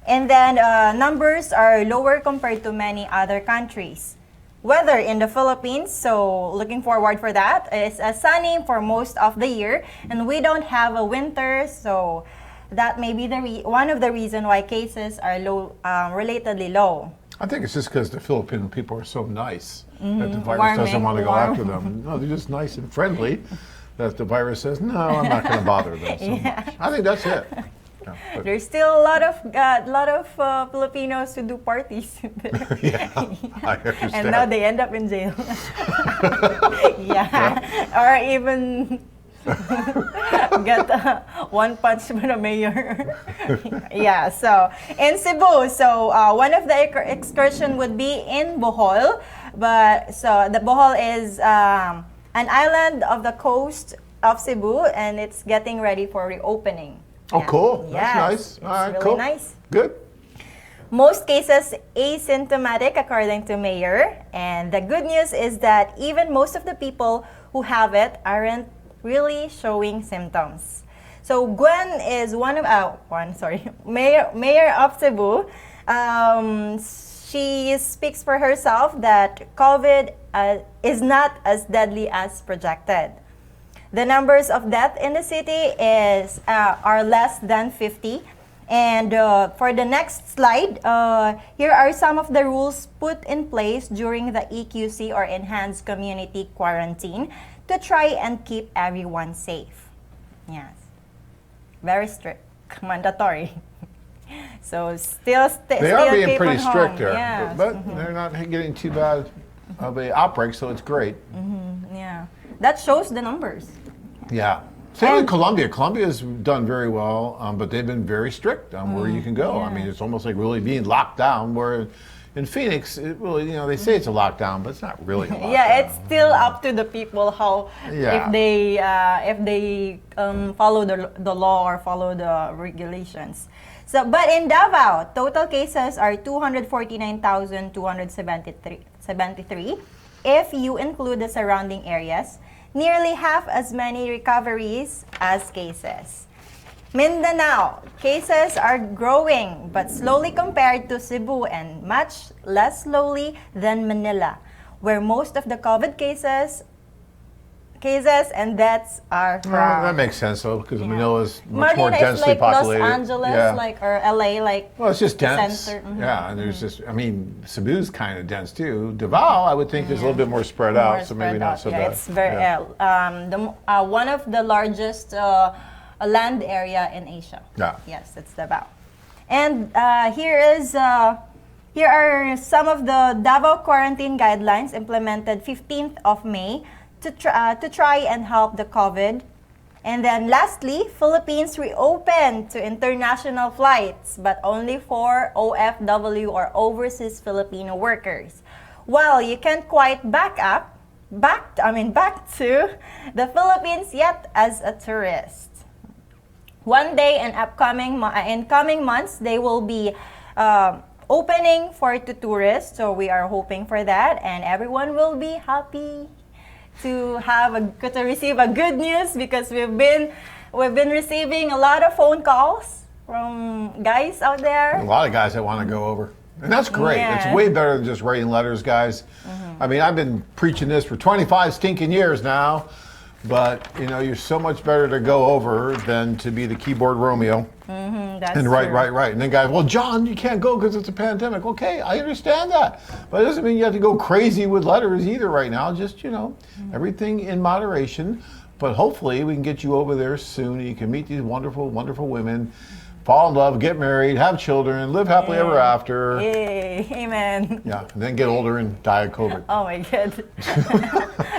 And then numbers are lower compared to many other countries. Weather in the Philippines, so looking forward for that. It's sunny for most of the year, and we don't have a winter, so that may be one of the reasons why cases are low, relatedly low. I think it's just because the Filipino people are so nice that the virus doesn't want to go after them. No, they're just nice and friendly that the virus says, no, I'm not going to bother them so much. I think that's it. Yeah, there's still a lot of Filipinos who do parties. Yeah, I understand. And now they end up in jail. Yeah, or even get one punch by the mayor. Yeah, so in Cebu, so one of the excursion would be in Bohol, but so the Bohol is an island of the coast of Cebu, and it's getting ready for reopening. Oh, cool. Yes, That's nice. it's All right, really cool. nice. Good. Most cases asymptomatic according to Mayor, and the good news is that even most of the people who have it aren't really showing symptoms. So Gwen is Mayor of Cebu. She speaks for herself that COVID is not as deadly as projected. The numbers of death in the city are less than 50. And for the next slide, here are some of the rules put in place during the EQC or Enhanced Community Quarantine to try and keep everyone safe. Yes. Very strict, mandatory. So they are being keep pretty on strict home. there, Yes. but they're not getting too bad of an outbreak, so it's great. Yeah, that shows the numbers. Yeah. Same with Colombia. Colombia's done very well, but they've been very strict on where you can go. I mean, it's almost like really being locked down. Where in Phoenix, it really, they say it's a lockdown, but it's not really a lockdown. Yeah, it's still up to the people how Yeah. if they follow the law or follow the regulations. So, but in Davao, total cases are 249,273 if you include the surrounding areas. Nearly half as many recoveries as cases. Mindanao, cases are growing but slowly compared to Cebu and much less slowly than Manila, where most of the COVID cases and deaths are from. Well, that makes sense though, because Manila's much more Manila is densely like populated. Los Angeles, or LA, Well, it's just dense. center. Yeah, and there's just, Cebu's kind of dense too. Davao, I would think, is a little bit more spread out, so maybe not so bad. It's very one of the largest land area in Asia. Yeah. Yes, it's Davao. And here are some of the Davao quarantine guidelines implemented 15th of May to try and help the COVID. And then lastly, Philippines reopened to international flights, but only for OFW or overseas Filipino workers. While you can't quite back to the Philippines yet as a tourist. One day in coming months, they will be opening to tourists. So we are hoping for that, and everyone will be happy to receive a good news, because we've been receiving a lot of phone calls from guys out there. A lot of guys that want to go over. And that's great. Yeah. It's way better than just writing letters, guys. I mean, I've been preaching this for 25 stinking years now, but you're so much better to go over than to be the keyboard Romeo. That's and true. right. And then guys, well, John, you can't go because it's a pandemic. Okay, I understand that. But it doesn't mean you have to go crazy with letters either right now. Just, everything in moderation. But hopefully we can get you over there soon. You can meet these wonderful, wonderful women, fall in love, get married, have children, live happily ever after. Yay, amen. Yeah, and then get older and die of COVID. Oh my God.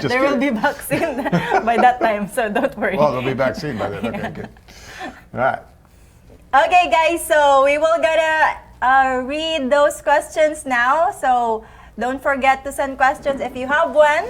There will be vaccine by that time, so don't worry. Well, there'll be vaccine by then. Okay, good. All right. Okay, guys, so we will gonna read those questions now. So don't forget to send questions if you have one.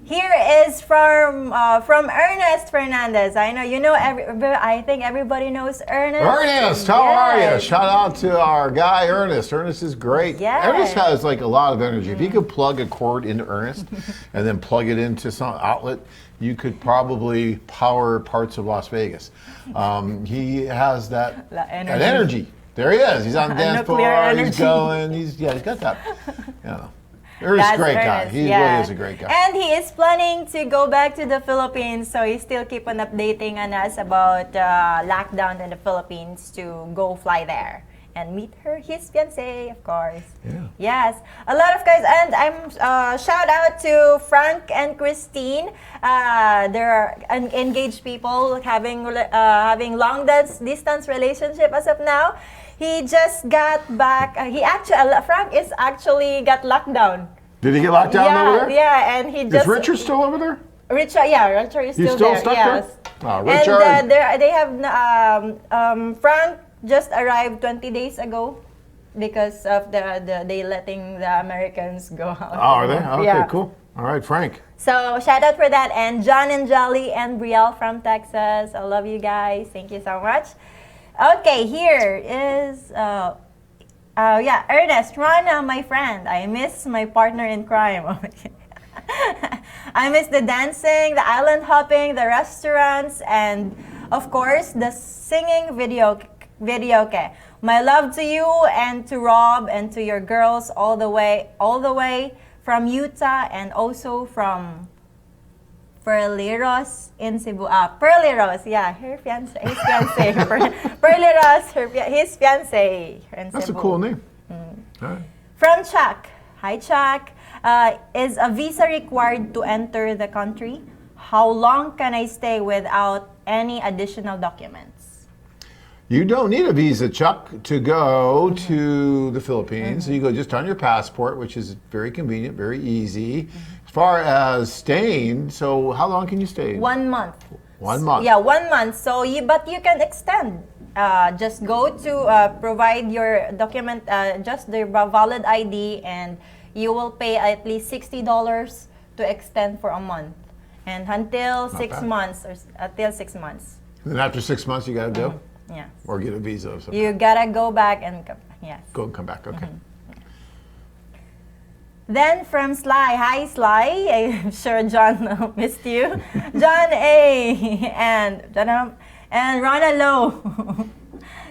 Here is from Ernest Fernandez. I know I think everybody knows Ernest. Ernest, how are you? Shout out to our guy Ernest. Ernest is great. Yes. Ernest has like a lot of energy. If you could plug a cord into Ernest and then plug it into some outlet, you could probably power parts of Las Vegas. He has that energy. There he is. He's on the dance floor. Nuclear He's energy. going. He's got that. Yeah. Ernest is a great guy. He really is a great guy. And he is planning to go back to the Philippines, so he still keep on updating on us about lockdown in the Philippines to go fly there and meet his fiancé, of course. Yeah. Yes, a lot of guys, and I'm shout out to Frank and Christine. They're engaged people having long distance relationship as of now. He just got back. Frank is actually got locked down. Did he get locked down over there? Yeah, and he just. Is Richard still over there? Richard is He's still still there. stuck Yes. there? Oh, Richard. And they have Frank just arrived 20 days ago because of they letting the Americans go out. Oh, are they? Okay, Yeah. cool. All right, Frank. So shout out for that, and John and Jolly and Brielle from Texas. I love you guys. Thank you so much. Okay, here is Ernest, Ronna, my friend. I miss my partner in crime. I miss the dancing, the island hopping, the restaurants, and of course the singing video. My love to you and to Rob and to your girls all the way from Utah and also from Perliros in Cebu. Perliros, yeah, his fiancé. Perliros, his fiancé in Cebu. That's a cool name. All right. From Chuck. Hi, Chuck. Is a visa required to enter the country? How long can I stay without any additional documents? You don't need a visa, Chuck, to go to the Philippines. So you go just on your passport, which is very convenient, very easy. As far as staying, so how long can you stay? 1 month. 1 month. Yeah, 1 month. So but you can extend. Just go to provide your document, just the valid ID, and you will pay at least $60 to extend for a month, and until Not 6 bad. months or until 6 months. Then after 6 months, you got to go? Yeah. Or get a visa or something. You gotta go back and come. Yes. Go and come back, okay. Then from Sly, hi Sly, I'm sure John missed you. John A. and Ronna Lou.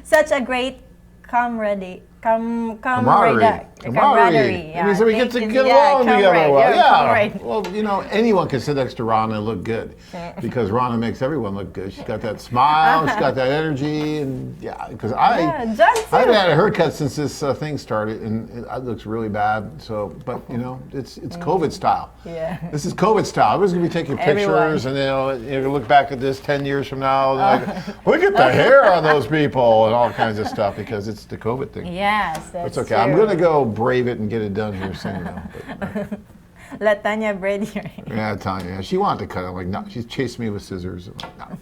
Such a great camaraderie. Camaraderie. Camaraderie. Yeah. I mean, so we get to get along together well. Yeah. Well, you know, anyone can sit next to Ronna and look good because Ronna makes everyone look good. She's got that smile, she's got that energy, and yeah. Because I haven't had a haircut since this thing started, and it looks really bad. So, but you know, it's COVID style. Yeah. This is COVID style. Everyone's gonna be taking pictures, and you're gonna look back at this 10 years from now, and like, look at the hair on those people, and all kinds of stuff because it's the COVID thing. Yes, that's okay. true. I'm going to go brave it and get it done here soon. But, Let Tanya braid your hair. yeah, Tanya. She wanted to cut it. I'm like, no. She's chased me with scissors. I'm like, no.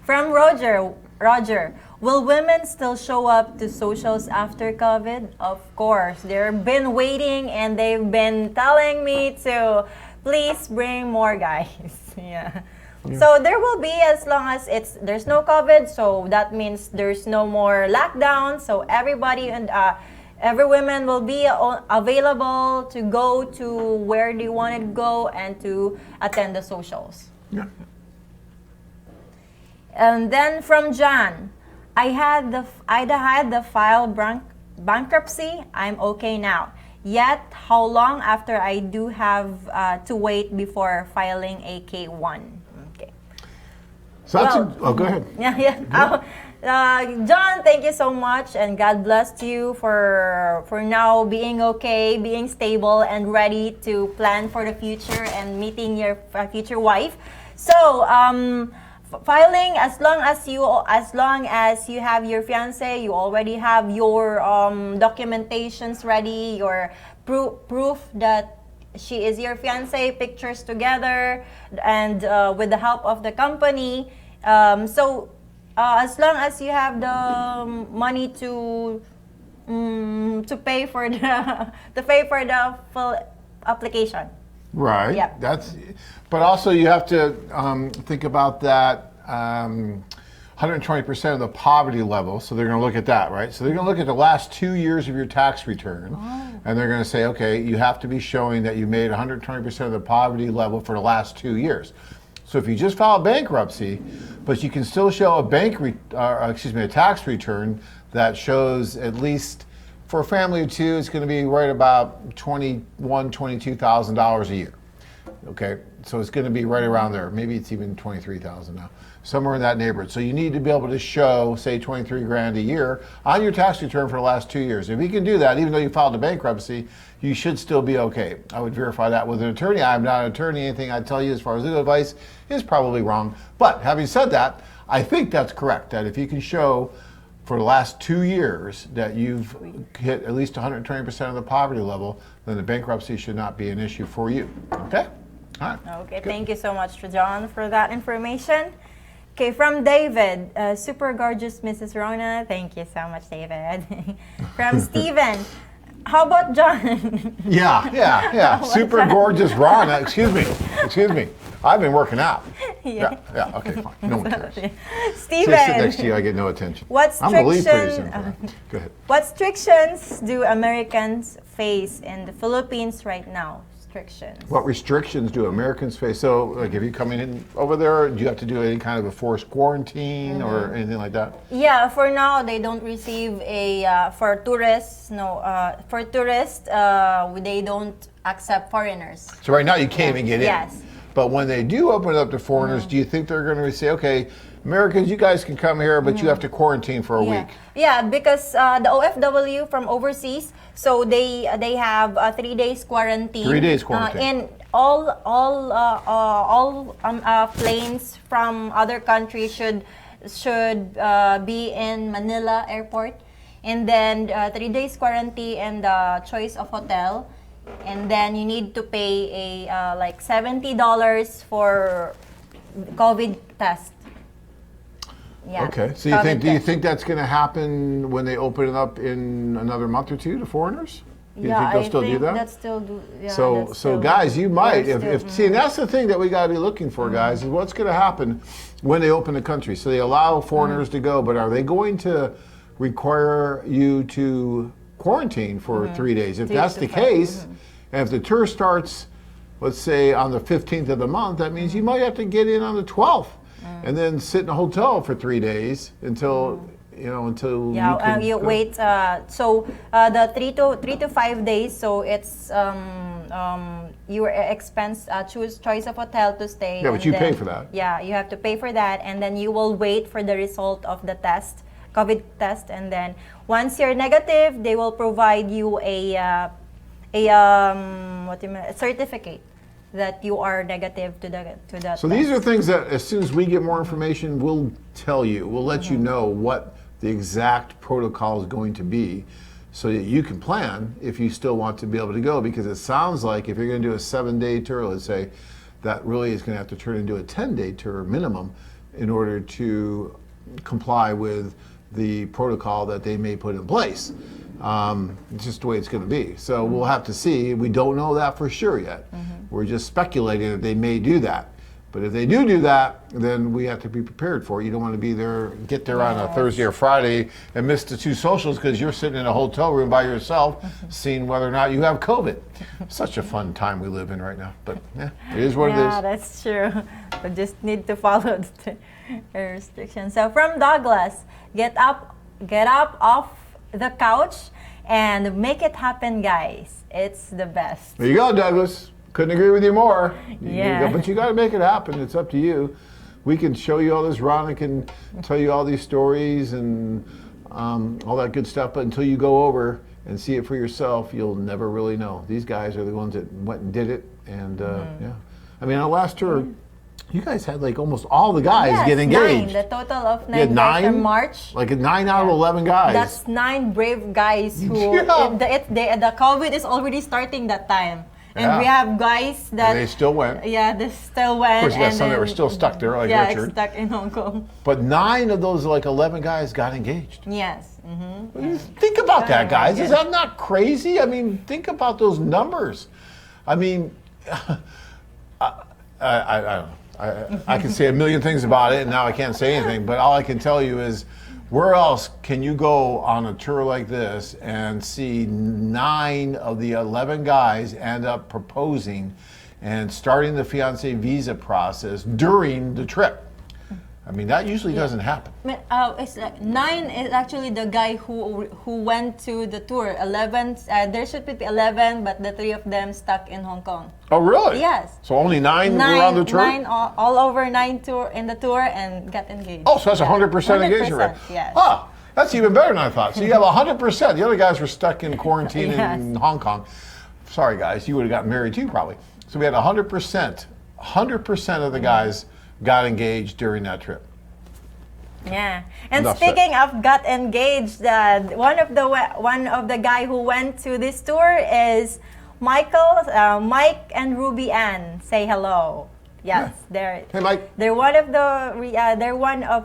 From Roger, will women still show up to socials after COVID? Of course. They've been waiting and they've been telling me to please bring more guys. Yeah. So there will be, as long as there's no COVID, so that means there's no more lockdown. So everybody and every woman will be available to go to where they want to go and to attend the socials. Yeah. And then from John, I had the file bankruptcy. I'm okay now. Yet, how long after I do have to wait before filing a K1? So that's go ahead. Yeah. John, thank you so much, and God bless you for now being okay, being stable, and ready to plan for the future and meeting your future wife. So, filing, as long as you have your fiance, you already have your documentations ready, your proof that she is your fiance, pictures together, and with the help of the company. As long as you have the money to pay for the full application. Right. Yep. But also you have to think about that 120% of the poverty level. So they're going to look at that, right? So they're going to look at the last 2 years of your tax return, and they're going to say, okay, you have to be showing that you made 120% of the poverty level for the last 2 years. So if you just file bankruptcy, but you can still show a tax return that shows at least for a family of two, it's going to be right about $22,000 a year. Okay, so it's going to be right around there. Maybe it's even 23,000 now, somewhere in that neighborhood. So you need to be able to show, say, 23 grand a year on your tax return for the last 2 years. If you can do that, even though you filed a bankruptcy, you should still be okay. I would verify that with an attorney. I'm not an attorney. Anything I tell you as far as legal advice is probably wrong. But having said that, I think that's correct. That if you can show for the last 2 years that you've hit at least 120% of the poverty level, then the bankruptcy should not be an issue for you. Okay? All right. Okay, Good. thank you so much, John, for that information. Okay, from David, super gorgeous Mrs. Ronna. Thank you so much, David. From Steven, how about John? Yeah. Super gorgeous Ronna. Excuse me. I've been working out. Yeah. Okay, fine. No one cares. Steven, Sit next to you, I get no attention. I'm gonna leave pretty soon. Go ahead. What restrictions do Americans face in the Philippines right now? What restrictions do Americans face? So, like, if you're coming in over there, do you have to do any kind of a forced quarantine or anything like that? Yeah, for now they don't receive for tourists. No, for tourists, they don't accept foreigners. So right now you can't even get in. Yes. But when they do open it up to foreigners, do you think they're going to say, okay, Americans, you guys can come here, but you have to quarantine for a week? Yeah, because the OFW from overseas, so they have a 3 days quarantine. 3 days quarantine. In all planes from other countries should be in Manila airport, and then 3 days quarantine and the choice of hotel, and then you need to pay a like $70 for COVID test. Yeah. Okay. So do you think that's going to happen when they open it up in another month or two to foreigners? Do you think they'll still do that? So guys, you might see, and that's the thing that we got to be looking for, guys, is what's going to happen when they open the country. So they allow foreigners to go, but are they going to require you to quarantine for 3 days? If that's the case, and if the tour starts, let's say on the 15th of the month, that means you might have to get in on the 12th. And then sit in a hotel for 3 days until you can wait. So the 3 to 5 days. So it's your expense. Choice of hotel to stay. Yeah, but you pay for that. Yeah, you have to pay for that, and then you will wait for the result of the test, COVID test, and then once you're negative, they will provide you a certificate that you are negative to that. So these are things that as soon as we get more information, we'll tell you. We'll let you know what the exact protocol is going to be so that you can plan if you still want to be able to go, because it sounds like if you're going to do a 7-day tour, let's say, that really is going to have to turn into a 10-day tour minimum in order to comply with the protocol that they may put in place. It's just the way it's going to be. So we'll have to see. We don't know that for sure yet. We're just speculating that they may do that. But if they do that, then we have to be prepared for it. You don't want to get there on a Thursday or Friday and miss the 2 socials because you're sitting in a hotel room by yourself, seeing whether or not you have COVID. Such a fun time we live in right now. But yeah, it is what it is. Yeah, that's true. We just need to follow the restrictions. So from Douglas, get up off the couch and make it happen, guys. It's the best. There you go, Douglas. Couldn't agree with you more. Yeah. But you got to make it happen. It's up to you. We can show you all this. Ronna can tell you all these stories and all that good stuff. But until you go over and see it for yourself, you'll never really know. These guys are the ones that went and did it. And yeah. I mean, our last tour, you guys had like almost all the guys get engaged. 9. The total of 9 guys from March. Like 9 out of 11 guys. That's 9 brave guys who the COVID is already starting that time. And we have guys that... And they still went. Yeah, they still went. Of course, you got some that were still stuck there, like Richard. Yeah, stuck in Hong Kong. But 9 of those, like 11 guys, got engaged. Yes. Think about that, guys. Is that not crazy? I mean, think about those numbers. I mean, I can say a million things about it, and now I can't say anything. But all I can tell you is, where else can you go on a tour like this and see 9 of the 11 guys end up proposing and starting the fiancé visa process during the trip? I mean, that usually doesn't happen. It's like 9 is actually the guy who went to the tour. 11, there should be 11, but the 3 of them stuck in Hong Kong. Oh, really? Yes. So only 9 were on the tour? 9 all over 9 tour in the tour and got engaged. Oh, so that's 100% engagement rate. Yes. Ah, that's even better than I thought. So you have 100%. The other guys were stuck in quarantine in Hong Kong. Sorry, guys, you would have gotten married too, probably. So we had 100%. 100% of the guys got engaged during that trip. Yeah, and Enough speaking of got engaged, one of the guy who went to this tour is Mike and Ruby Ann. Say hello. Yes, they're. Hey, Mike. They're one of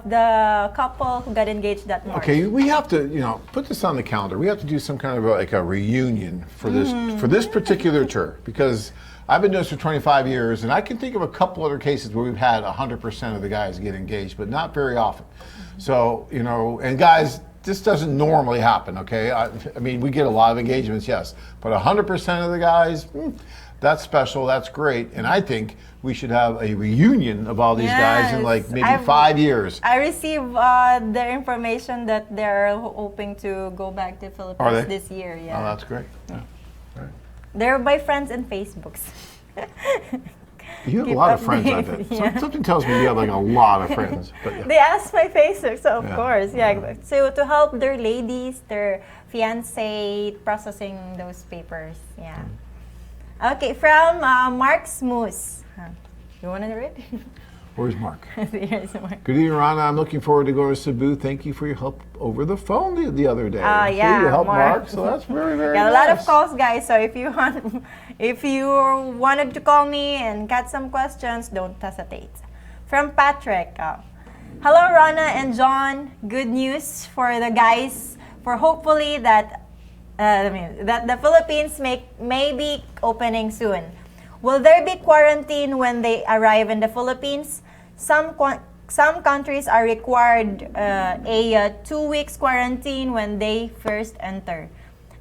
the couple who got engaged that morning. Okay, we have to, put this on the calendar. We have to do some kind of a reunion for this particular tour, because I've been doing this for 25 years, and I can think of a couple other cases where we've had 100% of the guys get engaged, but not very often. So, and guys, this doesn't normally happen, okay? I mean, we get a lot of engagements, yes, but 100% of the guys, that's special, that's great, and I think we should have a reunion of all these guys in like maybe 5 years. I received the information that they're hoping to go back to Philippines this year. Yeah. Oh, that's great. Yeah. Right. They're my friends in Facebooks. You have a lot of friends, I bet. Yeah. Something tells me you have like a lot of friends. But yeah. They asked my Facebook, so of course, So to help their ladies, their fiancé, processing those papers. Yeah. Okay, from Mark Smoose. You want to read? Where's Mark? Here's Mark. Good evening, Ronna. I'm looking forward to going to Cebu. Thank you for your help over the phone the other day. Yeah, you helped Mark, so that's very, very nice. A lot of calls, guys. So if you wanted to call me and get some questions, don't hesitate. From Patrick. Hello, Ronna and John. Good news for the guys. For hopefully that the Philippines may be opening soon. Will there be quarantine when they arrive in the Philippines? Some countries are required a 2 weeks quarantine when they first enter.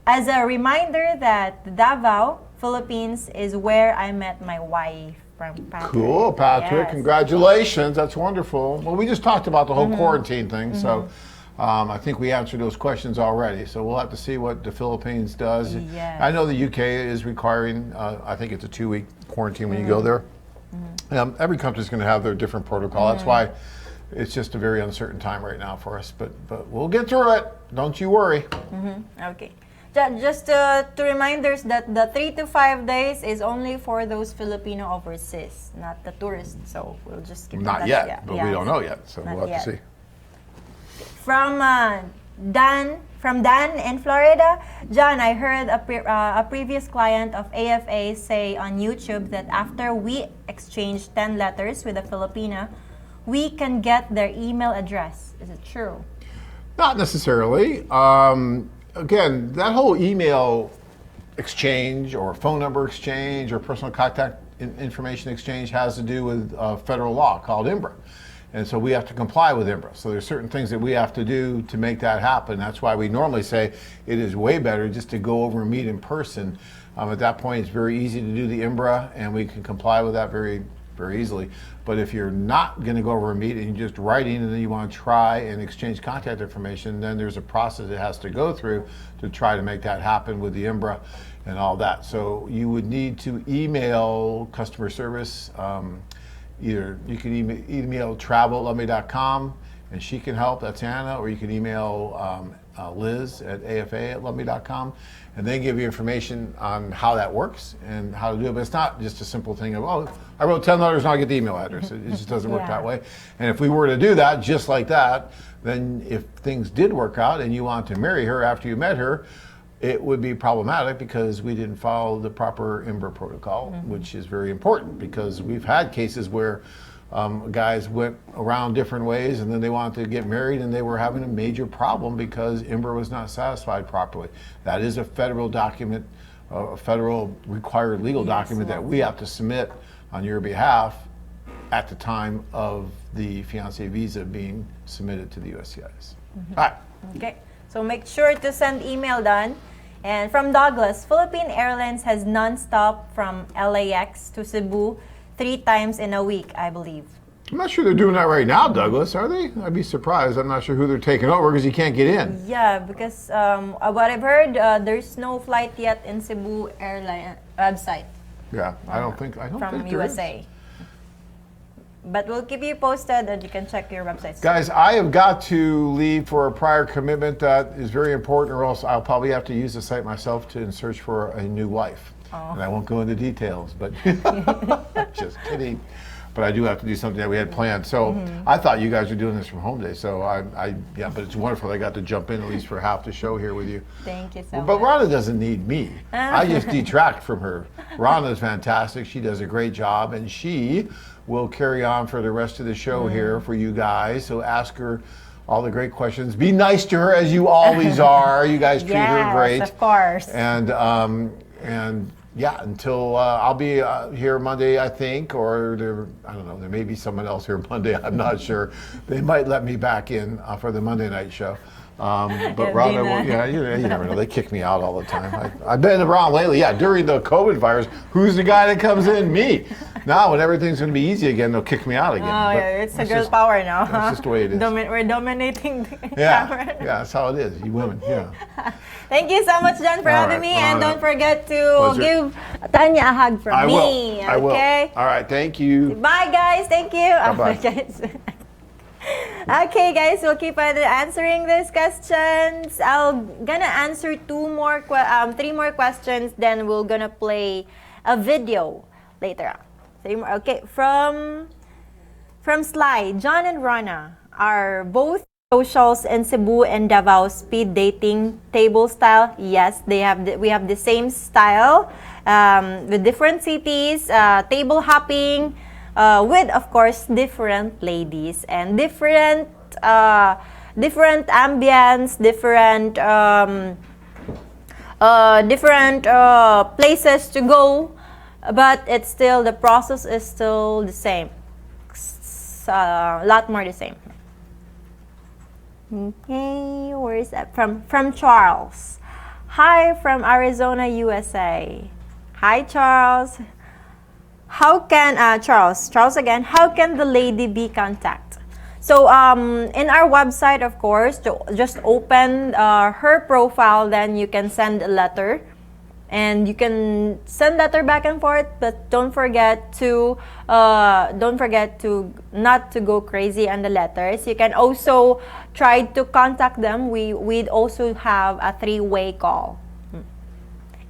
As a reminder that Davao, Philippines is where I met my wife. From Patrick. Cool, Patrick. Yes. Congratulations. That's wonderful. Well, we just talked about the whole quarantine thing, so I think we answered those questions already. So we'll have to see what the Philippines does. Yes. I know the UK is requiring, I think it's a 2-week quarantine when you go there. Every country's going to have their different protocol. That's why it's just a very uncertain time right now for us. But we'll get through it. Don't you worry. Okay. Just to reminders that the 3 to 5 days is only for those Filipino overseas, not the tourists. So we'll just keep not yet, but we don't know yet. So we'll have to see. From Dan in Florida, John, I heard a previous client of AFA say on YouTube that after we exchange 10 letters with a Filipina, we can get their email address. Is it true? Not necessarily. Again, that whole email exchange or phone number exchange or personal contact information exchange has to do with federal law called IMRA. And so we have to comply with IMRA. So there's certain things that we have to do to make that happen. That's why we normally say it is way better just to go over and meet in person. At that point, it's very easy to do the IMRA, and we can comply with that very, very easily. But if you're not going to go over and meet and you're just writing and then you want to try and exchange contact information, then there's a process it has to go through to try to make that happen with the IMRA and all that. So you would need to email customer service. Either you can email travel@lummi.com and she can help, that's Anna, or you can email Liz at afa@lummi.com, and they give you information on how that works and how to do it. But it's not just a simple thing of, oh, I wrote 10 letters and I'll get the email address. It just doesn't work that way. And if we were to do that just like that, then if things did work out and you want to marry her after you met her, it would be problematic because we didn't follow the proper IMRA protocol, which is very important because we've had cases where guys went around different ways and then they wanted to get married and they were having a major problem because IMRA was not satisfied properly. That is a federal document, a federal required legal document that we have to submit on your behalf at the time of the fiancé visa being submitted to the USCIS. All right. Okay. So make sure to send email done. And from Douglas, Philippine Airlines has non-stop from LAX to Cebu 3 times in a week, I believe. I'm not sure they're doing that right now, Douglas, are they? I'd be surprised. I'm not sure who they're taking over because you can't get in. Yeah, because what I've heard, there's no flight yet in Cebu airline website. Yeah, I don't think from there USA. is. But we'll keep you posted, and you can check your websites. Guys, I have got to leave for a prior commitment that is very important, or else I'll probably have to use the site myself to search for a new wife. Oh. And I won't go into details, but just kidding. But I do have to do something that we had planned. So I thought you guys were doing this from home day. So yeah, but it's wonderful I got to jump in at least for half the show here with you. Thank you so But much. Ronna doesn't need me. I just detract from her. Ronna is fantastic. She does a great job, and she will carry on for the rest of the show here for you guys. So ask her all the great questions. Be nice to her as you always are. You guys treat her great. Yes, of course. And yeah, until I'll be here Monday, I think, or I don't know, there may be someone else here Monday. I'm not sure. They might let me back in for the Monday night show. But rather, you never know. They kick me out all the time. I've been around lately. Yeah, during the COVID virus, who's the guy that comes in? Me. Now, when everything's going to be easy again, they'll kick me out again. Oh, yeah, it's a girl power now. That's just the way it is. We're dominating the Yeah, camera. yeah, that's how it is. You women, yeah. Thank you so much, John, for All having right, me. And Ronna. don't forget to Pleasure. give Tanya a hug from I me. will. I will. Okay? All right, thank you. Bye, guys. Thank you. Bye-bye. Guys. Okay, guys, we'll keep on answering these questions. I'm gonna answer three more questions. Then we're gonna play a video later on. Okay, from Sly, John and Ronna are both socials in Cebu and Davao speed dating table style. Yes, we have the same style with different cities, table hopping. With, of course, different ladies and different ambience, different places to go, but it's still, the process is still the same. A lot more the same. Okay, where is that? From Charles. Hi from Arizona, USA. Hi, Charles. How can Charles again? How can the lady be contacted? So in our website, of course, just open her profile. Then you can send a letter, and you can send letter back and forth. But don't forget to not to go crazy on the letters. You can also try to contact them. We'd also have a 3-way call.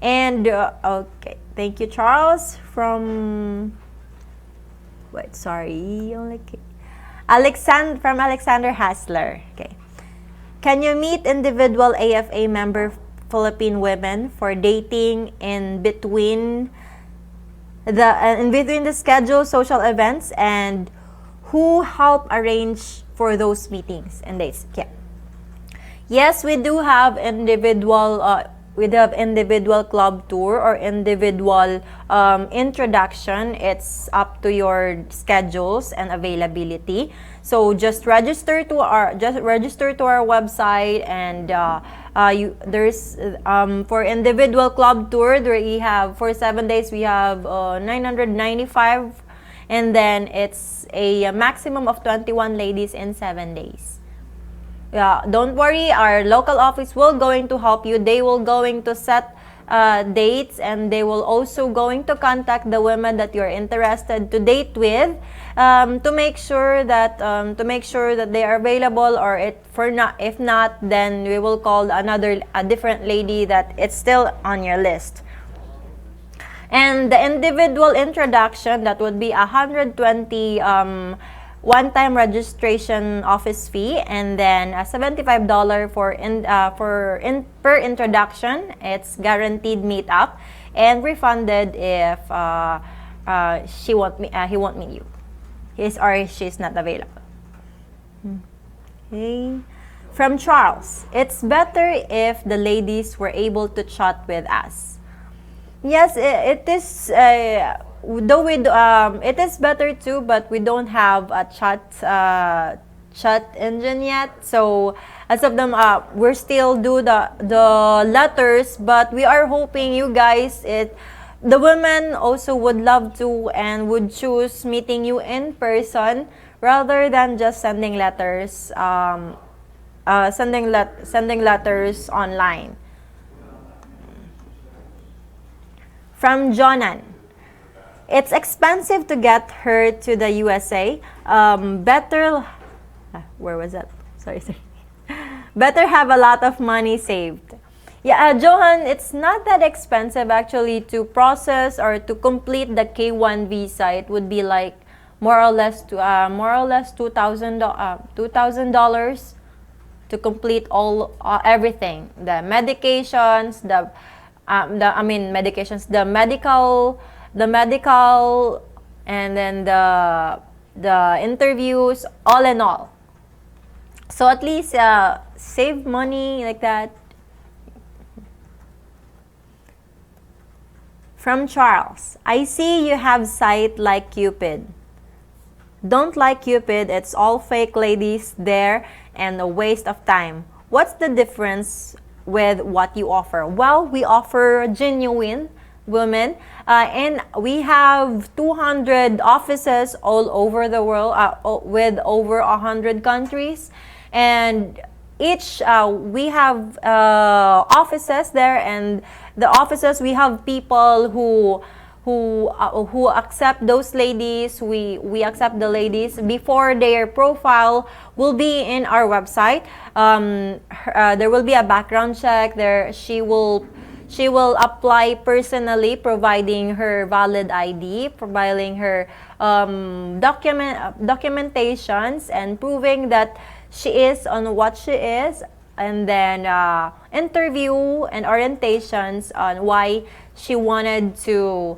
And okay, thank you, Charles. From Alexander Hassler. Okay, can you meet individual AFA member Philippine women for dating in between the scheduled social events, and who help arrange for those meetings and dates? Yeah. Yes, we do have individual club tour or individual introduction. It's up to your schedules and availability. So just register to our website, and there's for individual club tour we have for 7 days we have 995, and then it's a maximum of 21 ladies in 7 days. Yeah, don't worry, our local office will going to help you. They will going to set dates, and they will also going to contact the women that you're interested to date with, to make sure that they are available, or if not, then we will call a different lady that it's still on your list. And the individual introduction, that would be 120 one-time registration office fee, and then $75 per introduction. It's guaranteed meetup and refunded if he won't meet you. His or she's not available. Okay. From Charles, it's better if the ladies were able to chat with us. Yes, it is. Though it is better too, but we don't have a chat engine yet. So as of them, we're still do the letters, but we are hoping you guys the women also would love to and would choose meeting you in person rather than just sending letters, sending letters online. From Jonan. It's expensive to get her to the USA. Where was that? Sorry. Better have a lot of money saved. Yeah, Johan, it's not that expensive actually to process or to complete the K1 visa. It would be like more or less $2,000 to complete everything, the medications, the medical, and then the interviews, all in all. So at least save money like that. From Charles, I see you have site like Cupid. Don't like Cupid, it's all fake ladies there and a waste of time. What's the difference with what you offer? Well, we offer genuine women, and we have 200 offices all over the world, with over 100 countries, and each we have offices there, and the offices we have people who accept those ladies. We accept the ladies before their profile will be in our website. There will be a background check there. She will apply personally, providing her valid ID, providing her documentations, and proving that she is on what she is, and then interview and orientations on why she wanted to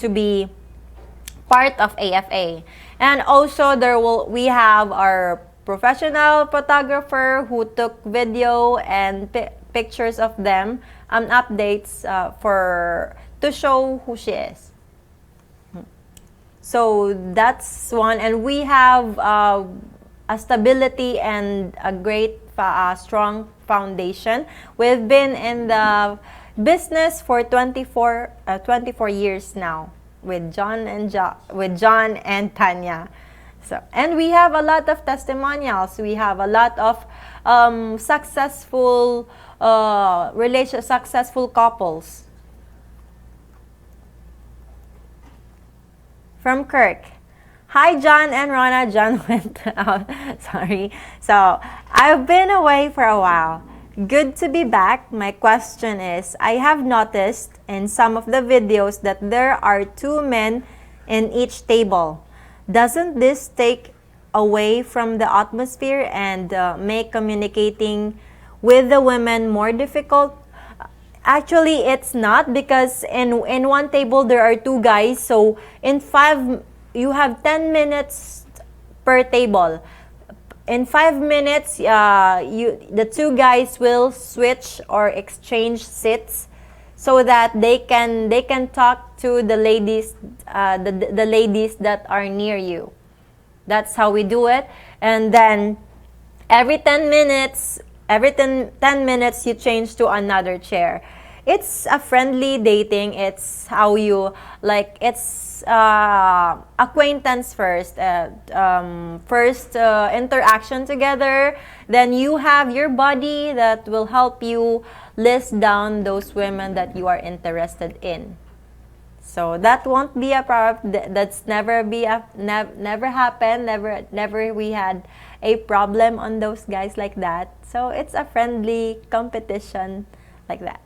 be part of AFA. And also we have our professional photographer who took video and pictures of them, updates to show who she is. So that's one, and we have a stability and a great strong foundation. We've been in the business for 24 years now with John and Tanya. So, and we have a lot of testimonials. We have a lot of successful couples. From Kirk. Hi, John and Ronna. John went out. Sorry. So, I've been away for a while. Good to be back. My question is, I have noticed in some of the videos that there are 2 men in each table. Doesn't this take away from the atmosphere and make communicating with the women more difficult? Actually, it's not, because in one table there are 2 guys. So in 5, you have 10 minutes per table. In 5 minutes, the 2 guys will switch or exchange seats so that they can talk to the ladies, the ladies that are near you. That's how we do it. And then every 10 minutes you change to another chair. It's a friendly dating. It's how you it's acquaintance first, interaction together. Then you have your buddy that will help you list down those women that you are interested in. So that won't be a problem. That's never happened. Never we had a problem on those guys like that. So it's a friendly competition like that.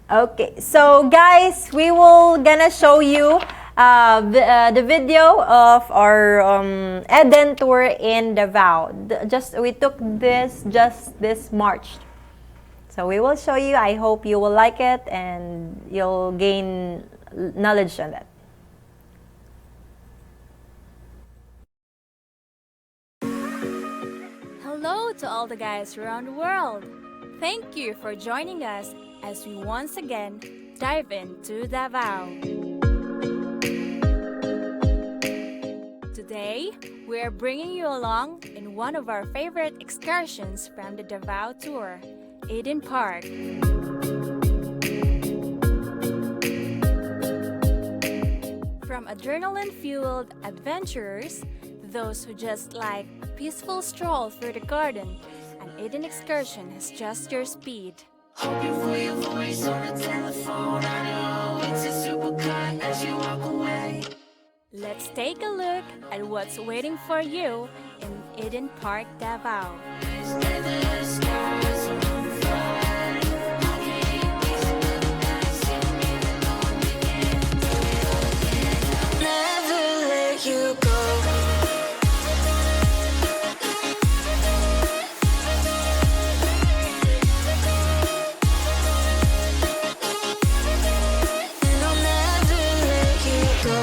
Okay, so guys, we will gonna show you the video of our Eden tour in Davao. We took this just this March. So we will show you. I hope you will like it and you'll gain knowledge on that. Hello to all the guys around the world. Thank you for joining us as we once again dive into Davao. Today, we are bringing you along in one of our favorite excursions from the Davao tour, Eden Park. From adrenaline-fueled adventurers to those who just like a peaceful stroll through the garden, an Eden excursion has just your speed. Hoping for your voice on the telephone. I know it's a supercut as you walk away. Let's take a look at what's waiting for you in Eden Park, Davao. Never let you go. And I'll never let you go.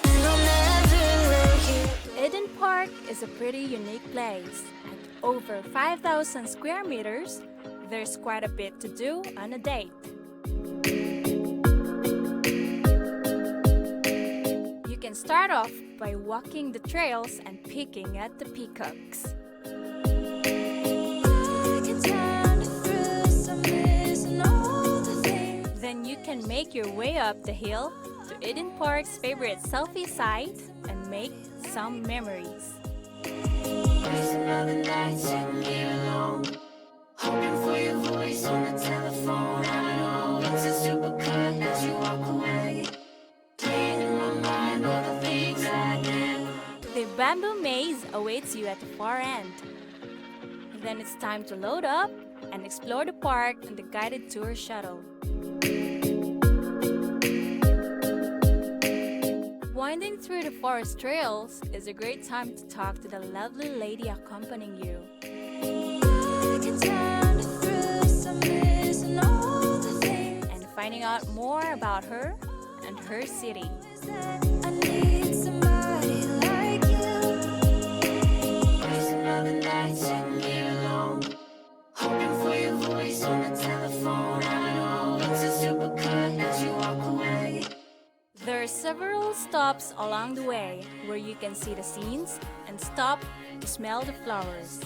And I'll never let you. Eden Park is a pretty unique place. At over 5,000 square meters, there's quite a bit to do on a date. You can start off by walking the trails and picking at the peacocks. Then you can make your way up the hill to Eden Park's favorite selfie site and make some memories. There's another night sitting here alone, hoping for your voice on the telephone. I know it's a supercut as you walk away, playing in my mind all the things I did. The bamboo maze awaits you at the far end. Then it's time to load up and explore the park on the guided tour shuttle. Winding through the forest trails is a great time to talk to the lovely lady accompanying you. And finding out more about her and her city. There's another night sitting here alone, hoping for your voice on the telephone. I know it's a supercut as you walk away. There are several stops along the way where you can see the scenes and stop to smell the flowers.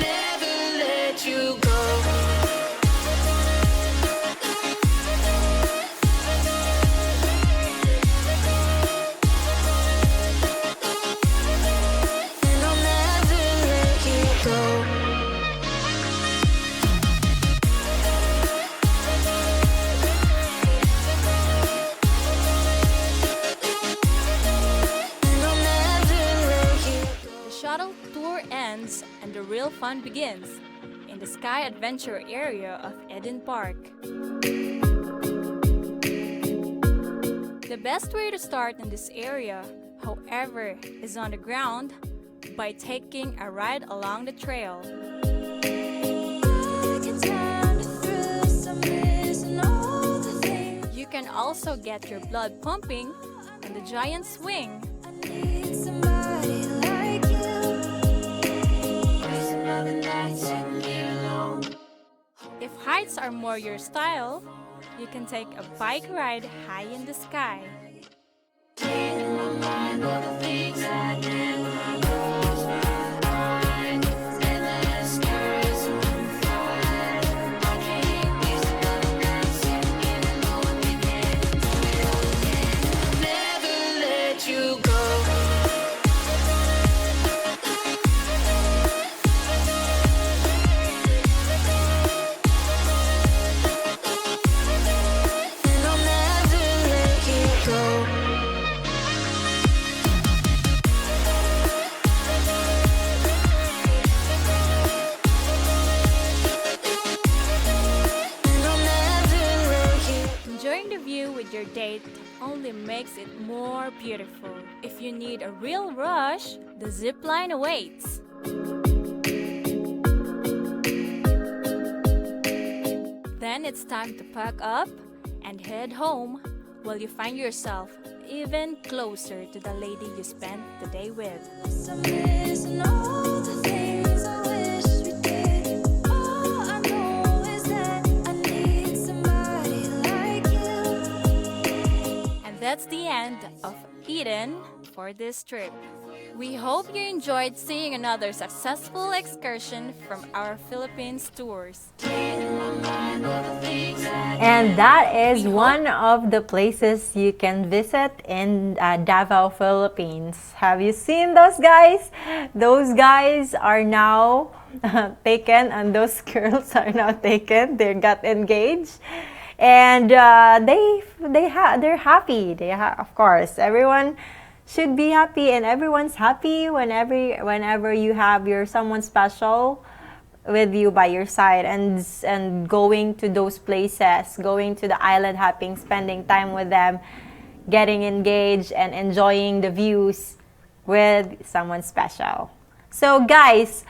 Never let you go. And I'll never let you go. And I'll never let you go. The shuttle tour ends and the real fun begins in the Sky Adventure area of Eden Park. The best way to start in this area, however, is on the ground by taking a ride along the trail. You can also get your blood pumping on the giant swing. There's another night sitting here alone. If heights are more your style, you can take a bike ride high in the sky. Playing in my mind all the things I did when I lost my mind. Endless curves on fire. I can't waste another night sitting here alone again. Do it all again. Never let you go. And I'll never let you go. And I'll never let you. Enjoying the view with your date only makes it more beautiful. If you need a real rush, the zip line awaits. Then it's time to pack up and head home while you find yourself even closer to the lady you spent the day with. I'm missing all the things I wish we did. All I know is that I need somebody like you. that's the end of Eden for this trip. We hope you enjoyed seeing another successful excursion from our Philippines tours. And that is one of the places you can visit in Davao, Philippines. Have you seen those guys? Those guys are now taken, and those girls are now taken. They got engaged, and they're happy. Of course, everyone should be happy, and everyone's happy whenever you have your someone special with you by your side, and going to those places, going to the island hopping, spending time with them, getting engaged and enjoying the views with someone special. So guys,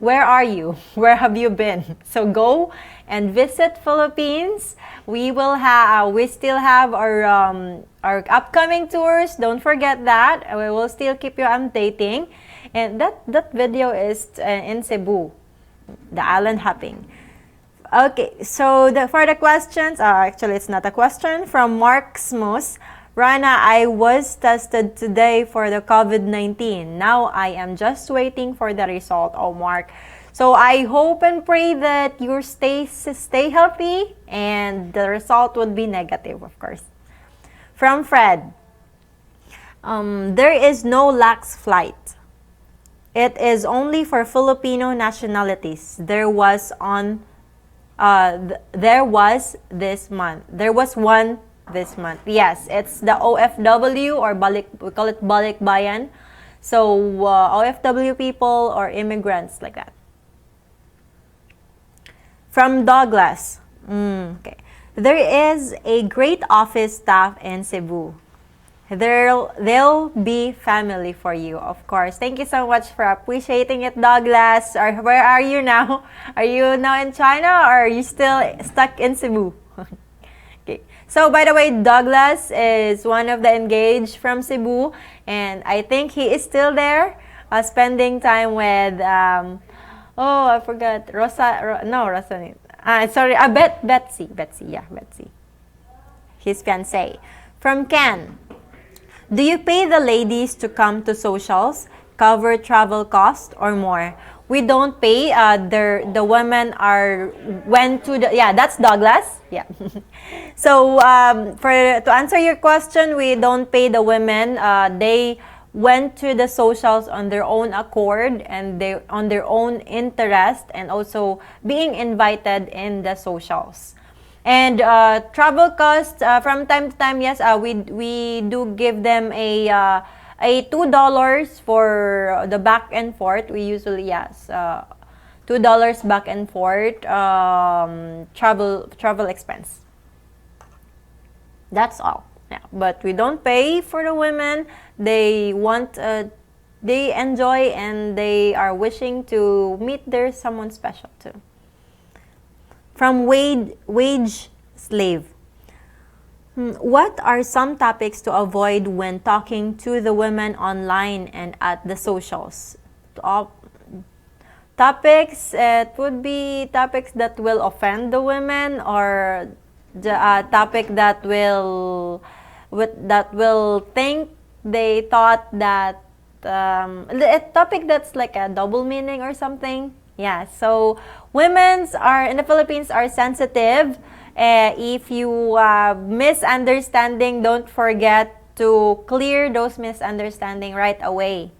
where are you? Where have you been? So go and visit Philippines. We still have our upcoming tours. Don't forget that. We will still keep you updating. And that video is in Cebu, the island hopping. Okay, so for the questions, actually it's not a question, from Mark Smus. Ronna, I was tested today for the COVID-19. Now I am just waiting for the result. Oh, Mark. So I hope and pray that you stay healthy and the result would be negative, of course. From Fred, there is no lax flight. It is only for Filipino nationalities. There was one this month. Yes, it's the OFW, or we call it balikbayan. So OFW people or immigrants, like that. From Douglas, okay. There is a great office staff in Cebu. They'll be family for you, of course. Thank you so much for appreciating it, Douglas. Or where are you now? Are you now in China, or are you still stuck in Cebu? Okay. So by the way, Douglas is one of the engaged from Cebu, and I think he is still there, spending time with I forgot, Betsy, his fiancée. From Ken, do you pay the ladies to come to socials, cover travel cost, or more? We don't pay. The women went to the, that's Douglas. Yeah. So to answer your question, we don't pay the women. They went to the socials on their own accord, and they on their own interest, and also being invited in the socials. And travel costs, from time to time, yes, we do give them a $2 for the back and forth. We usually, yes, $2 back and forth travel expense. That's all. Yeah, but we don't pay for the women. They want, they enjoy, and they are wishing to meet someone special too. From Wage Slave. What are some topics to avoid when talking to the women online and at the socials? Topics, it would be topics that will offend the women, or the topic that will think they thought that a topic that's like a double meaning or something. Yeah, so women's are in the Philippines are sensitive. If you misunderstanding, don't forget to clear those misunderstanding right away.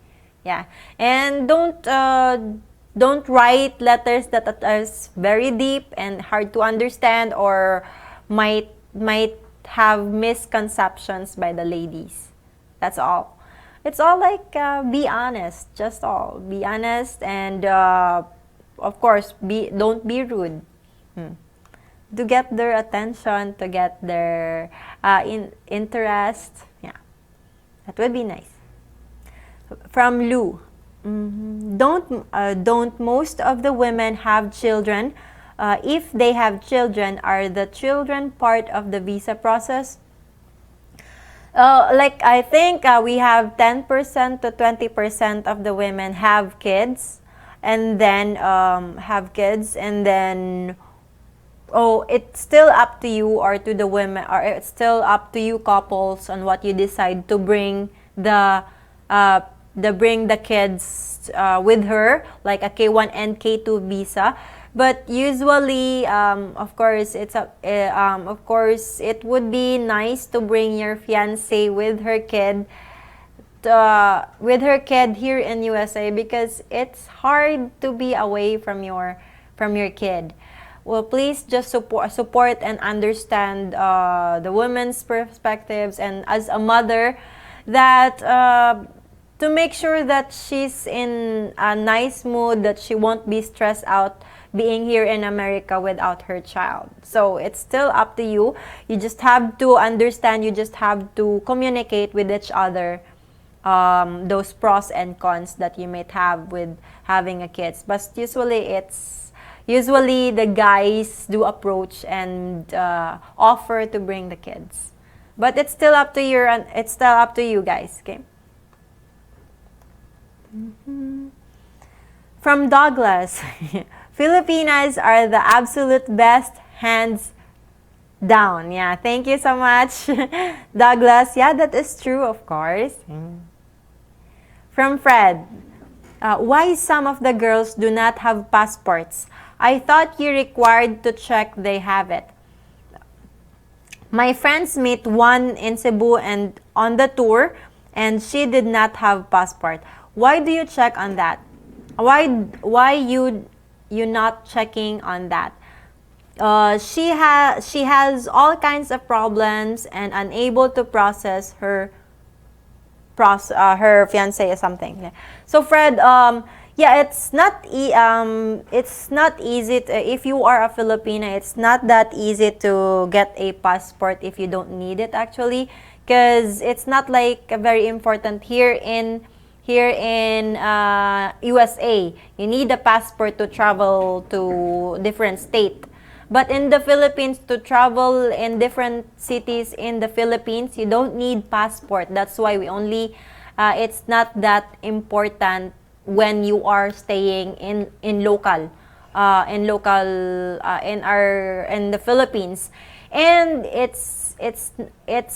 Yeah, and don't write letters that are very deep and hard to understand, or might have misconceptions by the ladies. That's all. It's all like be honest, just all be honest, and of course don't be rude. To get their attention, to get their interest. Yeah, that would be nice. From Lou, don't most of the women have children? If they have children, are the children part of the visa process? Like I think we have 10% to 20% of the women have kids, and then oh, it's still up to you, or to the women, or it's still up to you couples on what you decide to bring the kids with her, like a K1 and K2 visa. But usually, of course, of course, it would be nice to bring your fiance with her kid here in USA, because it's hard to be away from your kid. Well, please just support and understand the women's perspectives, and as a mother, that to make sure that she's in a nice mood, that she won't be stressed out being here in America without her child. So it's still up to you. You just have to understand, you just have to communicate with each other those pros and cons that you might have with having a kids. But usually the guys do approach and offer to bring the kids. But it's still up to you guys, okay? From Douglas, Filipinas are the absolute best, hands down. Yeah, thank you so much, Douglas. Yeah, that is true, of course. From Fred, why some of the girls do not have passports? I thought you required to check they have it. My friends meet one in Cebu and on the tour, and she did not have passport. Why do you check on that? Why you not checking on that? She has all kinds of problems and unable to process her fiance or something. So Fred, yeah, it's not easy if you are a Filipina. It's not that easy to get a passport if you don't need it, actually, because it's not like very important here in USA. You need a passport to travel to different state. But in the Philippines, to travel in different cities in the Philippines, you don't need passport. That's why it's not that important when you are staying in the Philippines. And it's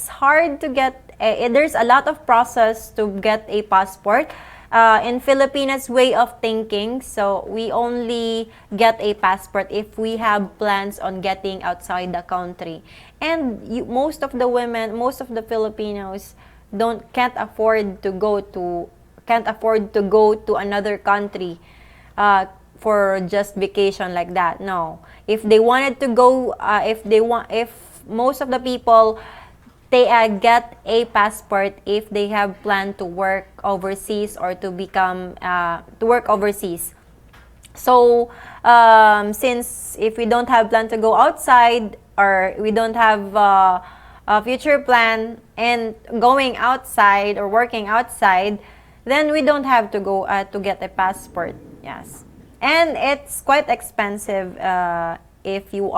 hard to get. There's a lot of process to get a passport. In Filipinas way of thinking, so we only get a passport if we have plans on getting outside the country. And most of the Filipinos can't afford to go to another country for just vacation like that. No, if they wanted to go, if most of the people, they get a passport if they have planned to work overseas or to work overseas. So since if we don't have plan to go outside, or we don't have a future plan and going outside or working outside, then we don't have to go to get a passport. Yes, and it's quite expensive if you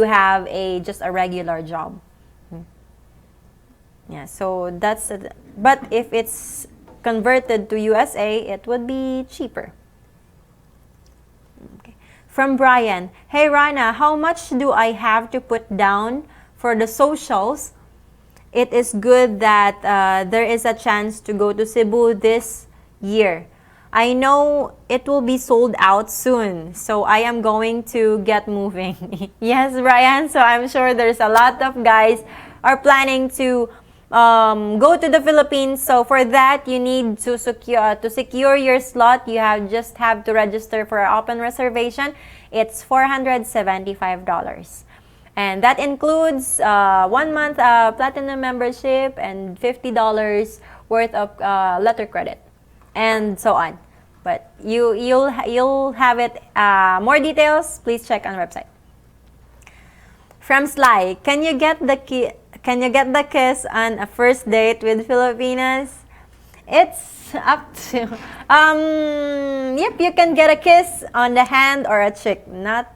have just a regular job. Yeah, so that's it. But if it's converted to USA, it would be cheaper. Okay. From Brian, hey Ronna, how much do I have to put down for the socials? It is good that there is a chance to go to Cebu this year. I know it will be sold out soon, so I am going to get moving. Yes, Brian, so I'm sure there's a lot of guys are planning to go to the Philippines. So for that, you need to secure your slot. You just have to register for an open reservation. It's $475. And that includes 1 month platinum membership and $50 worth of letter credit, and so on. But you'll have it. More details, please check on the website. From Sly, can you get the kiss on a first date with Filipinas? It's up to yep, you can get a kiss on the hand or a cheek, not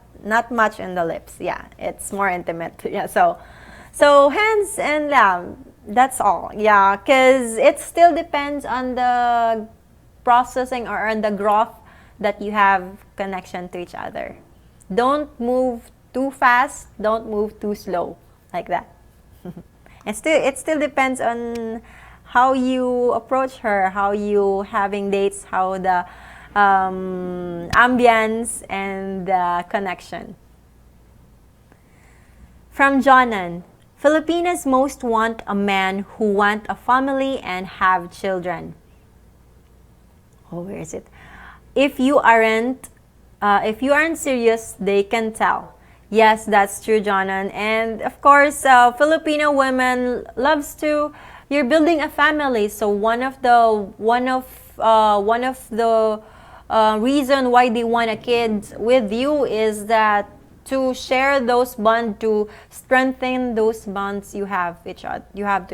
much in the lips. Yeah, it's more intimate. Yeah, so hands and that's all. Yeah, because it still depends on the processing or on the growth that you have connection to each other. Don't move too fast, don't move too slow, like that. It still depends on how you approach her, how you having dates, how the ambience and the connection. From Jonan, Filipinas most want a man who want a family and have children. Oh, where is it? If you aren't serious, they can tell. Yes, that's true, Jonan. And of course, Filipino women loves to. You're building a family, so one of the reason why they want a kid with you is that to share those bonds, to strengthen those bonds you have to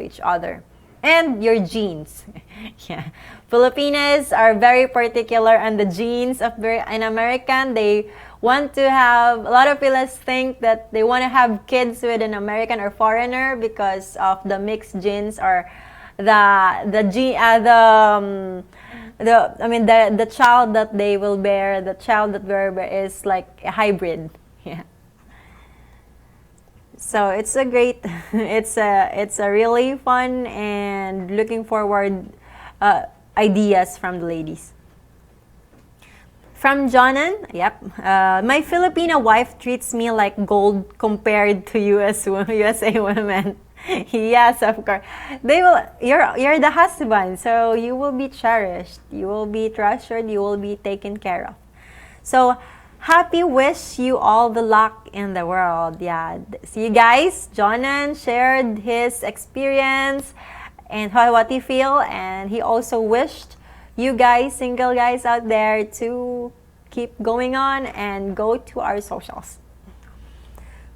each other, and your genes. Yeah, Filipinas are very particular on the genes of an American. They want to have, a lot of Filipinos think that they want to have kids with an American or foreigner because of the mixed genes, or the child that they will bear, the child that will bear is like a hybrid. Yeah. So it's a great, it's a really fun and looking forward ideas from the ladies. From Jonan, yep. My Filipino wife treats me like gold compared to USA women. Yes, of course. They will. You're the husband, so you will be cherished. You will be treasured. You will be taken care of. So, happy wish you all the luck in the world. Yeah. See you guys. Jonan shared his experience and what he feel, and he also wished you guys, single guys out there, to keep going on and go to our socials.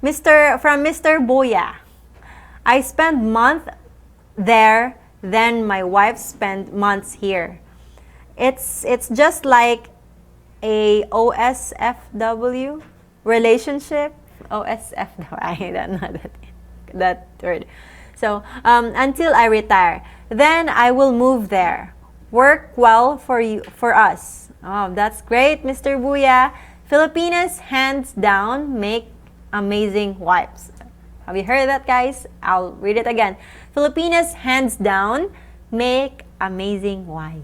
From Mr. Boya. I spend month there, then my wife spent months here. It's just like a OSFW relationship. OSFW, I don't know that word. So until I retire, then I will move there. Work well for us. Oh, that's great, Mr. Buya. Filipinas hands down make amazing wives. Have you heard that, guys? I'll read it again. Filipinas hands down make amazing wife.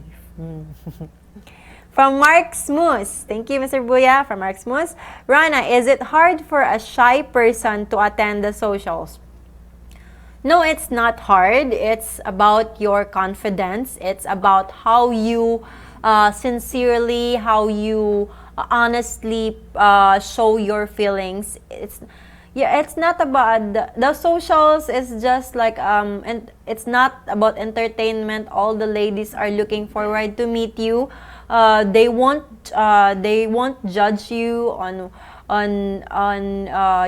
From Mark Smoos. Thank you, Mr. Buya. From Mark Smoos. Ronna, is it hard for a shy person to attend the socials? No, it's not hard. It's about your confidence. It's about how you sincerely, how you honestly show your feelings. It's not about the socials. Is just like and it's not about entertainment. All the ladies are looking forward to meet you. They won't judge you on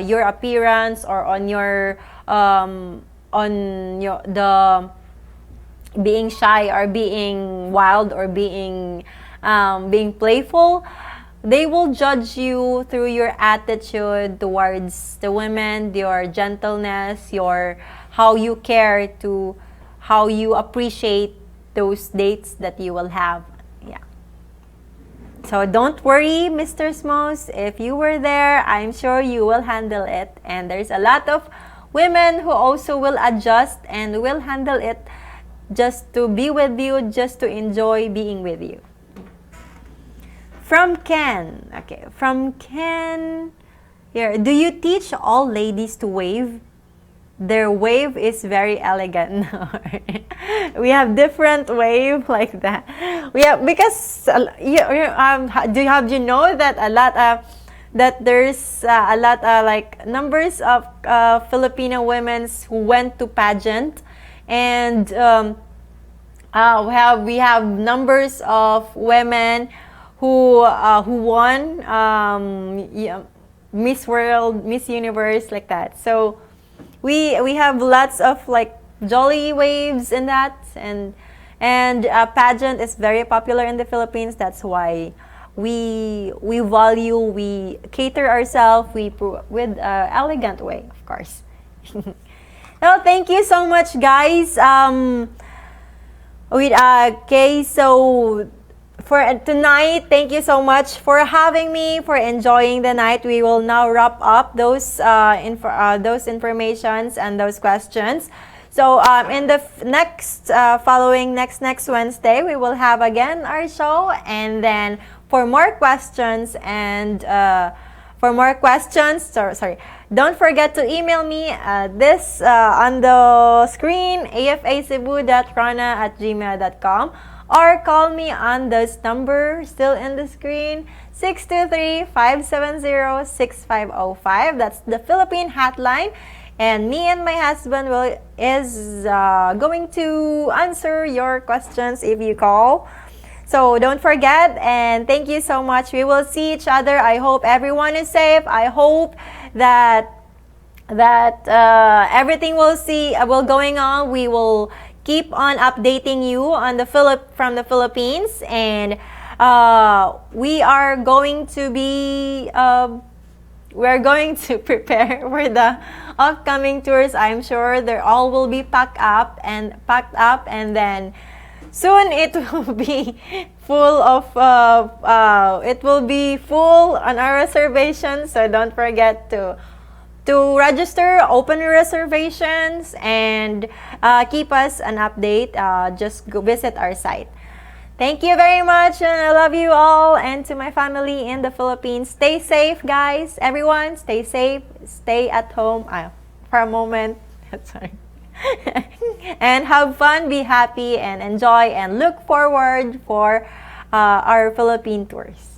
your appearance or on the being shy or being wild or being playful. They will judge you through your attitude towards the women, your gentleness, how you care, to how you appreciate those dates that you will have. Yeah. So don't worry, Mr. Smos. If you were there, I'm sure you will handle it. And there's a lot of women who also will adjust and will handle it just to be with you, just to enjoy being with you. From Ken. Okay, from Ken. Here, do you teach all ladies to wave? Their wave is very elegant. We have different wave like that. We have, because have you know that a lot that there's a lot like numbers of Filipino women who went to pageant, and we have numbers of women who won Miss World, Miss Universe, like that. So we have lots of like jolly waves in that, and pageant is very popular in the Philippines. That's why we cater ourselves with elegant way, of course. Well, thank you so much, guys. Okay, so for tonight, thank you so much for having me, for enjoying the night. We will now wrap up those informations and those questions. So in the next following next Wednesday, we will have again our show, and then for more questions don't forget to email me this on the screen, afacebu.ronna@gmail.com, or call me on this number still in the screen, 623-570-6505. That's the Philippine hotline. And me and my husband is going to answer your questions if you call. So don't forget, and thank you so much. We will see each other. I hope everyone is safe. I hope that everything will going on. We will keep on updating you on from the Philippines, and we are going to be we're going to prepare for the upcoming tours. I'm sure they all will be packed up, and then soon it will be full on our reservations. So don't forget to register, open your reservations, and keep us an update. Just go visit our site. Thank you very much, and I love you all. And to my family in the Philippines, stay safe, guys. Everyone, stay safe. Stay at home for a moment. Sorry. And have fun, be happy, and enjoy, and look forward for our Philippine tours.